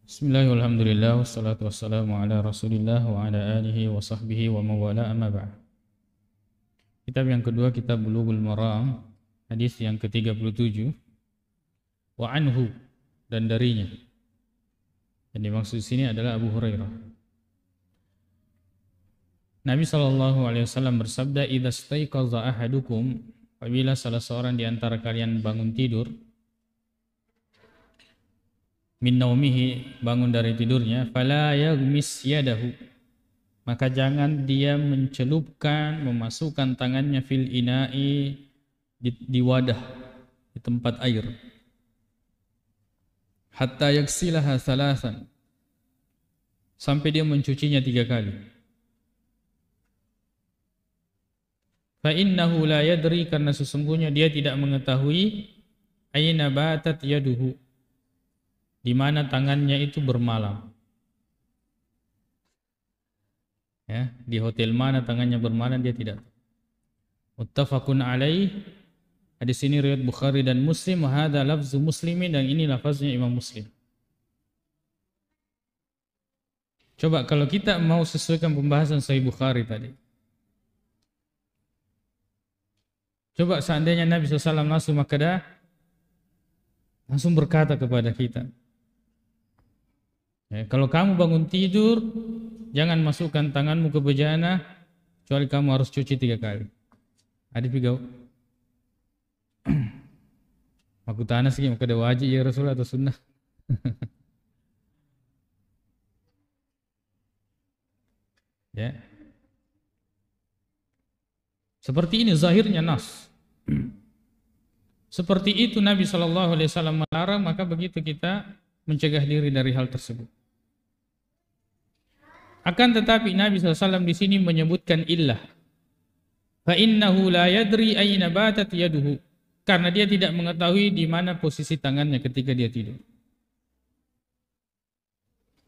Bismillahirrahmanirrahim. Alhamdulillah wassalatu wassalamu ala Rasulillah wa ala alihi wa sahbihi wa mawala amma ba'd. Kitab yang kedua, kitab Bulughul Maram, hadis yang ke-37. Wa anhu, dan darinya. Yang dimaksud sini adalah Abu Hurairah. Nabi SAW bersabda, "Idza staiqaza ahadukum," apabila salah seorang di antara kalian bangun tidur, min naumihi, bangun dari tidurnya, fala yaghmis yadahu, maka jangan dia mencelupkan, memasukkan tangannya fil ina'i, di wadah, di tempat air, hatta yaghsilaha thalathan, sampai dia mencucinya 3 kali. Fa innahu la yadri, karena sesungguhnya dia tidak mengetahui, aina batat yaduhu, di mana tangannya itu bermalam. Ya, di hotel mana tangannya bermalam dia tidak tahu. Muttafaqun alaih. Hadis ini riwayat Bukhari dan Muslim. Wa hadza lafzu Muslimin, dan ini lafaznya Imam Muslim. Coba kalau kita mau sesuaikan pembahasan Sahih Bukhari tadi. Coba seandainya Nabi SAW langsung berkata kepada kita, ya, kalau kamu bangun tidur, jangan masukkan tanganmu ke bejana, kecuali kamu harus cuci 3 kali. Ada pigau. Aku tanya sih, maka ada wajib ya Rasul atau sunnah? Ya. Seperti ini zahirnya nas. Seperti itu Nabi SAW melarang, maka begitu kita mencegah diri dari hal tersebut. Akan tetapi Nabi SAW di sini menyebutkan illah. Fa innahu la yadri aina batat yaduhu, karena dia tidak mengetahui di mana posisi tangannya ketika dia tidur.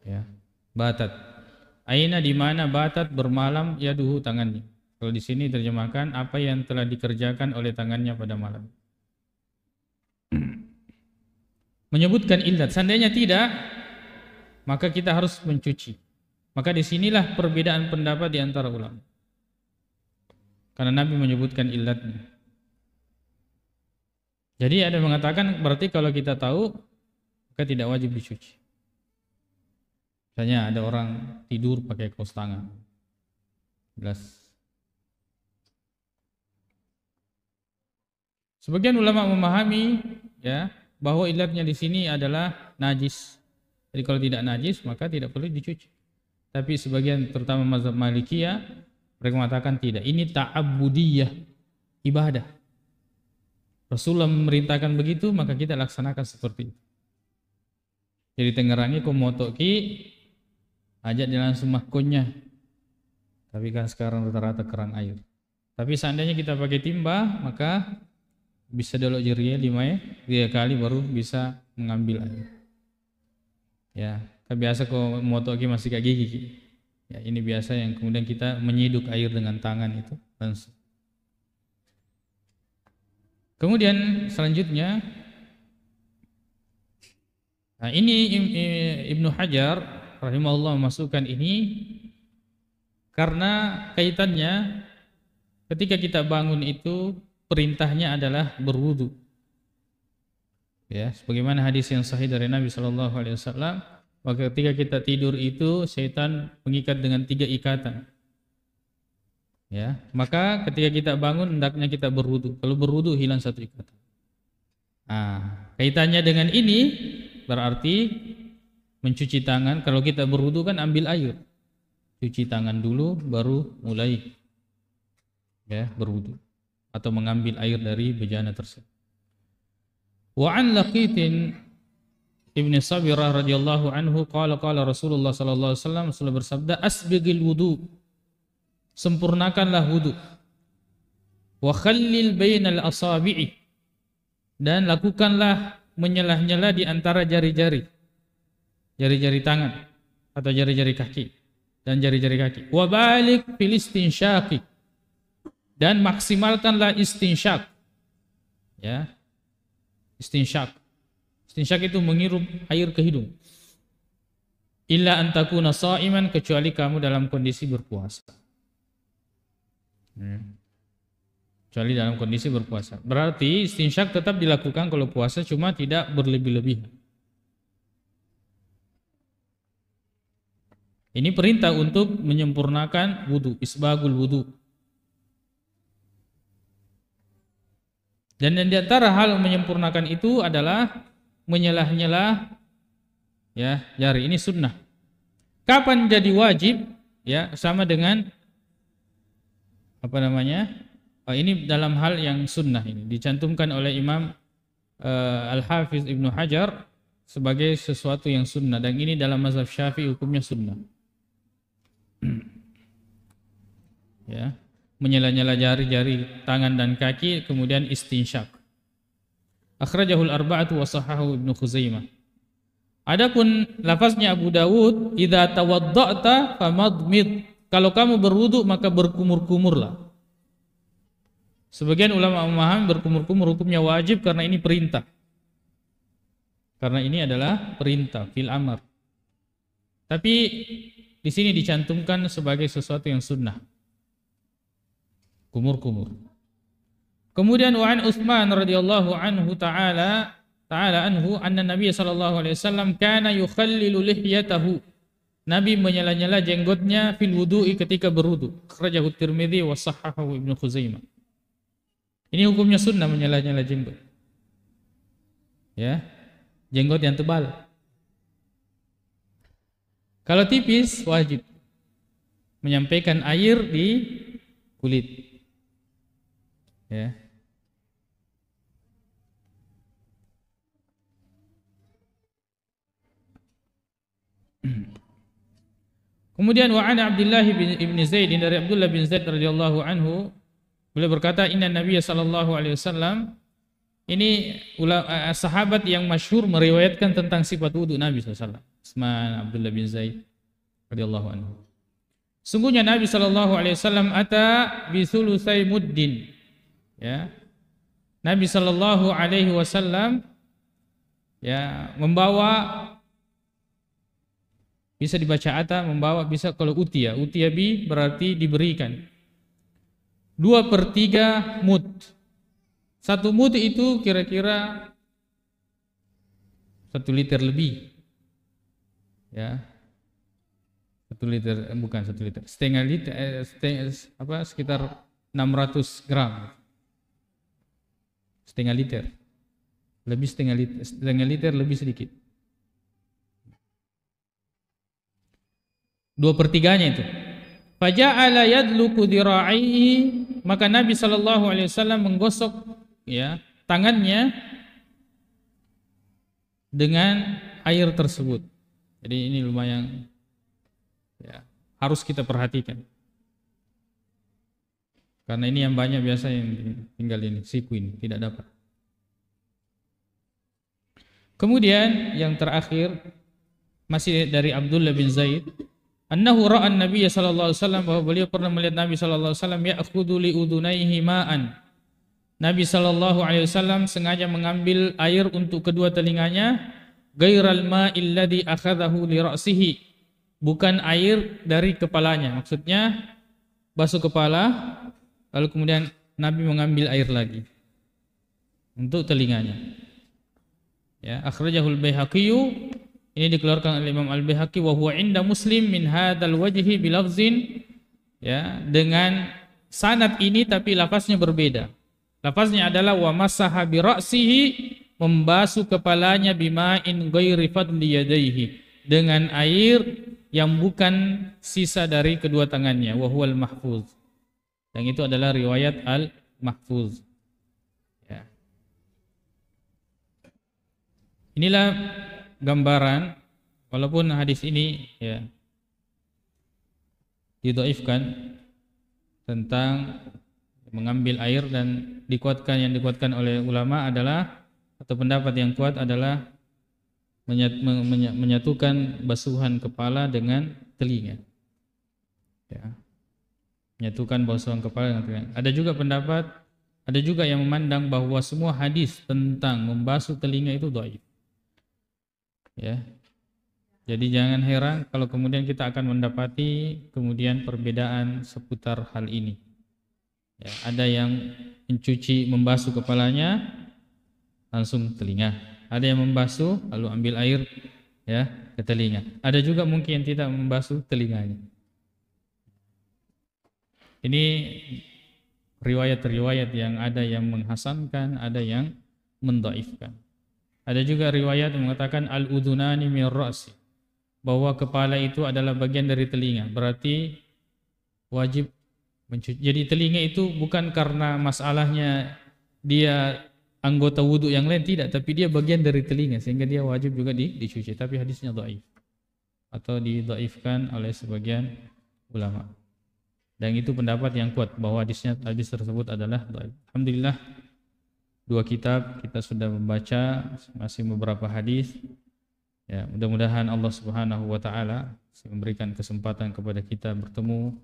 Ya, batat. Aina, di mana, batat bermalam, yaduhu tangannya. Kalau di sini terjemahkan apa yang telah dikerjakan oleh tangannya pada malam. Menyebutkan illat. Seandainya tidak, maka kita harus mencuci. Maka disinilah perbedaan pendapat di antara ulama. Karena Nabi menyebutkan illatnya. Jadi ada yang mengatakan berarti kalau kita tahu, maka tidak wajib dicuci. Misalnya ada orang tidur pakai kaos tangan. Jelas. Sebagian ulama memahami, ya, bahwa illatnya di sini adalah najis. Jadi kalau tidak najis maka tidak perlu dicuci. Tapi sebagian terutama mazhab Malikiyah mereka mengatakan tidak. Ini ta'abbudiyah, ibadah. Rasulullah memerintahkan begitu, maka kita laksanakan seperti itu. Jadi tengerangi komotoki ajak dia langsung mahkonnya. Tapi kan sekarang rata-rata kerang air. Tapi seandainya kita pakai timba, maka bisa dolok jerinya 5 kali baru bisa mengambil air. Ya, kan biasa kalau motoki masih kayak gigi. Ya, ini biasa yang kemudian kita menyiduk air dengan tangan itu langsung. Kemudian selanjutnya, nah ini Ibnu Hajar rahimahullah memasukkan ini karena kaitannya ketika kita bangun itu perintahnya adalah berwudu. Ya, sebagaimana hadis yang sahih dari Nabi SAW, maka ketika kita tidur itu syaitan mengikat dengan 3 ikatan. Ya, maka ketika kita bangun hendaknya kita berwudu. Kalau berwudu hilang 1 ikatan. Nah, kaitannya dengan ini berarti mencuci tangan. Kalau kita berwudu kan ambil air, cuci tangan dulu baru mulai ya berwudu atau mengambil air dari bejana tersebut. Wa an Laqitin Ibn Sabirah radhiyallahu anhu qala Rasulullah sallallahu alaihi wasallam bersabda, asbighil wudu, sempurnakanlah wudu, wa khallil bainal asabi'i, dan lakukanlah menyelah-nyela di antara jari-jari tangan atau jari-jari kaki dan jari-jari kaki. Wa balik fil istinsyaqi, dan maksimalkanlah istinsyak. Ya. Istinsyak. Istinsyak itu menghirup air ke hidung. illa an takuna sha'iman, kecuali kamu dalam kondisi berpuasa. Kecuali dalam kondisi berpuasa. Berarti istinsyak tetap dilakukan kalau puasa, cuma tidak berlebih-lebihan. Ini perintah untuk menyempurnakan wudu, isbagul wudu. Dan di antara hal menyempurnakan itu adalah menyelah-nyelah ya jari. Ini sunnah. Kapan jadi wajib? Ya, sama dengan apa namanya? Ini dalam hal yang sunnah, ini dicantumkan oleh Imam Al-Hafiz Ibnu Hajar sebagai sesuatu yang sunnah, dan ini dalam mazhab Syafi'i hukumnya sunnah. Ya, menyela-nyela jari-jari tangan dan kaki, kemudian istinsyak. Akhrajahul arba'atu wa sahahu Ibnu Khuzaimah. Adapun lafaznya Abu Dawud, idza tawadda'ta famadmid, kalau kamu berwudu maka berkumur-kumurlah. Sebagian ulama memahami berkumur-kumur hukumnya wajib karena ini perintah. Karena ini adalah perintah fil amr. Tapi di sini dicantumkan sebagai sesuatu yang sunnah. Kumur-kumur. Kemudian wa'an Utsman radhiyallahu anhu ta'ala anhu anna Nabi sallallahu alaihi wasallam kana yukhallilu lihyatahu. Nabi menyela-nyela jenggotnya fil wudu'i ketika berwudu. Akhrajahu Tirmidzi wa sahhahahu Ibnu Khuzaimah. Ini hukumnya sunnah menyela-nyela jenggot. Ya. Jenggot yang tebal. Kalau tipis wajib menyampaikan air di kulit. Ya. Kemudian wa an Abdullah bin Zaid, dari Abdullah bin Zaid radhiyallahu anhu, beliau berkata inna Nabiy sallallahu alaihi wasallam, ini sahabat yang masyhur meriwayatkan tentang sifat wudu Nabi sallallahu alaihi wasallam. Utsman Abdullah bin Zaid radhiyallahu anhu. Sungguhnya Nabi sallallahu alaihi wasallam ata bi sulusai muddin. Ya. Nabi sallallahu alaihi wasallam ya membawa, bisa dibaca ata, membawa, bisa kalau utia bi berarti diberikan 2/3 mud. 1 mud itu kira-kira 1 liter lebih. Ya. 1 liter, bukan 1 liter, setengah liter, sekitar 600 gram. Setengah liter. Lebih setengah liter lebih sedikit. 2/3-nya itu. Faja'ala yadluku dhira'ihi, maka Nabi sallallahu alaihi wasallam menggosok ya tangannya dengan air tersebut. Jadi ini lumayan ya, harus kita perhatikan. Karena ini yang banyak biasa yang tinggal ini, siku ini tidak dapat. Kemudian yang terakhir masih dari Abdullah bin Zaid, annahu ra'a an-nabiy sallallahu alaihi wasallam, bahwa beliau pernah melihat Nabi sallallahu alaihi wasallam ya'khudhu li udunaihi ma'an. Nabi sallallahu alaihi wasallam sengaja mengambil air untuk kedua telinganya, ghairal ma'il ladzi akhadhahu li ra'sihi, bukan air dari kepalanya. Maksudnya basuh kepala lalu kemudian Nabi mengambil air lagi untuk telinganya. Ya, akhrajahul Baihaqi, ini dikeluarkan oleh Imam Al-Baihaqi, wa huwa inda Muslim min hadzal wajhi bilafzin, ya, dengan sanad ini tapi lafaznya berbeda. Lafaznya adalah wa masaha bi ra'sihi, membasuh kepalanya bima'in ghairi fadli yadayhi, dengan air yang bukan sisa dari kedua tangannya, wa huwal mahfuz. Yang itu adalah riwayat Al-Mahfuz. Ya. Inilah gambaran, walaupun hadis ini ya didhaifkan, tentang mengambil air, dan yang dikuatkan oleh ulama adalah, atau pendapat yang kuat adalah menyatukan basuhan kepala dengan telinga. Ya. Menyatukan basuhan kepala dengan telinga. Ada juga yang memandang bahwa semua hadis tentang membasuh telinga itu dhaif. Ya. Jadi jangan heran kalau kemudian kita akan mendapati kemudian perbedaan seputar hal ini. Ya, ada yang membasuh kepalanya langsung telinga. Ada yang membasuh lalu ambil air ya ke telinga. Ada juga mungkin yang tidak membasuh telinganya. Ini riwayat-riwayat yang ada yang menghasankan, ada yang mendhaifkan. Ada juga riwayat yang mengatakan al-udhunani min ra'si, bahwa kepala itu adalah bagian dari telinga. Berarti wajib mencuci. Jadi telinga itu bukan karena masalahnya dia anggota wudhu yang lain, tidak, tapi dia bagian dari telinga sehingga dia wajib juga dicuci. Tapi hadisnya dhaif atau didhaifkan oleh sebagian ulama. Dan itu pendapat yang kuat bahwa hadis tersebut adalah dhaif. Alhamdulillah 2 kitab kita sudah membaca, masih beberapa hadis. Ya, mudah-mudahan Allah Subhanahu wa taala memberikan kesempatan kepada kita bertemu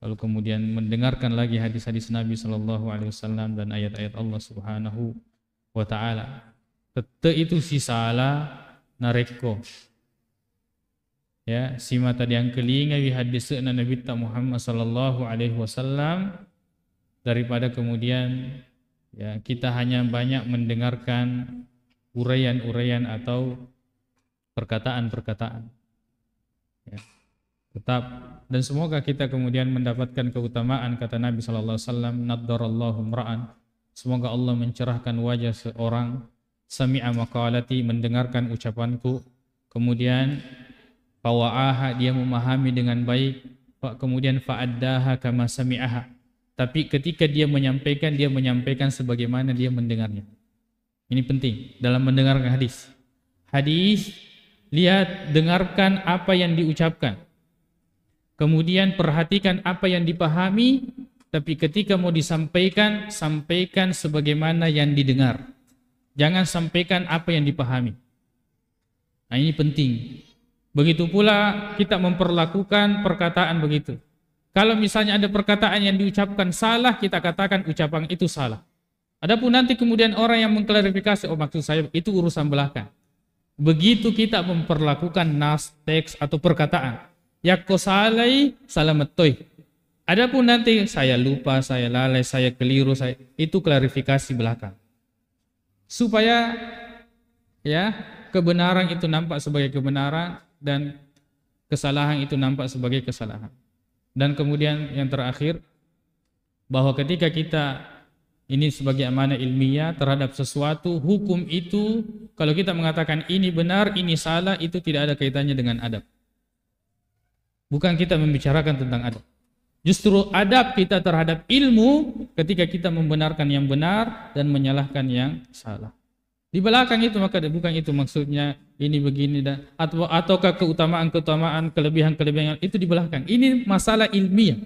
lalu kemudian mendengarkan lagi hadis-hadis Nabi sallallahu alaihi wasallam dan ayat-ayat Allah Subhanahu wa taala. Tete itu si salah nareko. Ya, si mata yang kelinga wi hadisna Nabi Muhammad sallallahu alaihi wasallam, daripada kemudian ya kita hanya banyak mendengarkan uraian-uraian atau perkataan-perkataan. Ya. Tetap dan semoga kita kemudian mendapatkan keutamaan kata Nabi sallallahu alaihi wasallam, naddarallahu mra'an. Semoga Allah mencerahkan wajah seorang sami'a maqalati, mendengarkan ucapanku, kemudian fawa'aha, dia memahami dengan baik, kemudian fa'addaha kama sami'aha, tapi ketika dia menyampaikan sebagaimana dia mendengarnya. Ini penting dalam mendengarkan hadis. Hadis, lihat, dengarkan apa yang diucapkan, kemudian perhatikan apa yang dipahami, tapi ketika mau disampaikan, sampaikan sebagaimana yang didengar. Jangan sampaikan apa yang dipahami. Nah, ini penting. Begitu pula kita memperlakukan perkataan begitu. Kalau misalnya ada perkataan yang diucapkan salah, kita katakan ucapan itu salah. Adapun nanti kemudian orang yang mengklarifikasi, oh maksud saya itu urusan belakang. Begitu kita memperlakukan nas, teks atau perkataan. Yakko salai salametoi. Adapun nanti saya lupa, saya lalai, saya keliru, itu klarifikasi belakang. Supaya ya kebenaran itu nampak sebagai kebenaran dan kesalahan itu nampak sebagai kesalahan. Dan kemudian yang terakhir, bahwa ketika kita ini sebagai amanah ilmiah terhadap sesuatu, hukum itu kalau kita mengatakan ini benar, ini salah, itu tidak ada kaitannya dengan adab. Bukan kita membicarakan tentang adab. Justru adab kita terhadap ilmu ketika kita membenarkan yang benar dan menyalahkan yang salah. Di belakang itu maka bukan itu maksudnya ini begini dan ataukah keutamaan-keutamaan, kelebihan-kelebihan itu di belakang. Ini masalah ilmiah.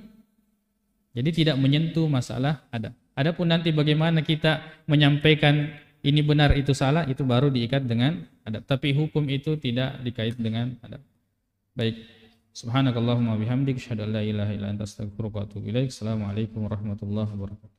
Jadi tidak menyentuh masalah adab. Adapun nanti bagaimana kita menyampaikan ini benar itu salah, itu baru diikat dengan adab. Tapi hukum itu tidak dikait dengan adab. Baik. Subhanakallahumma bihamdik asyhadu an la ilaha illa anta astaghfiruka wa atubu ilaik. Assalamualaikum warahmatullahi wabarakatuh.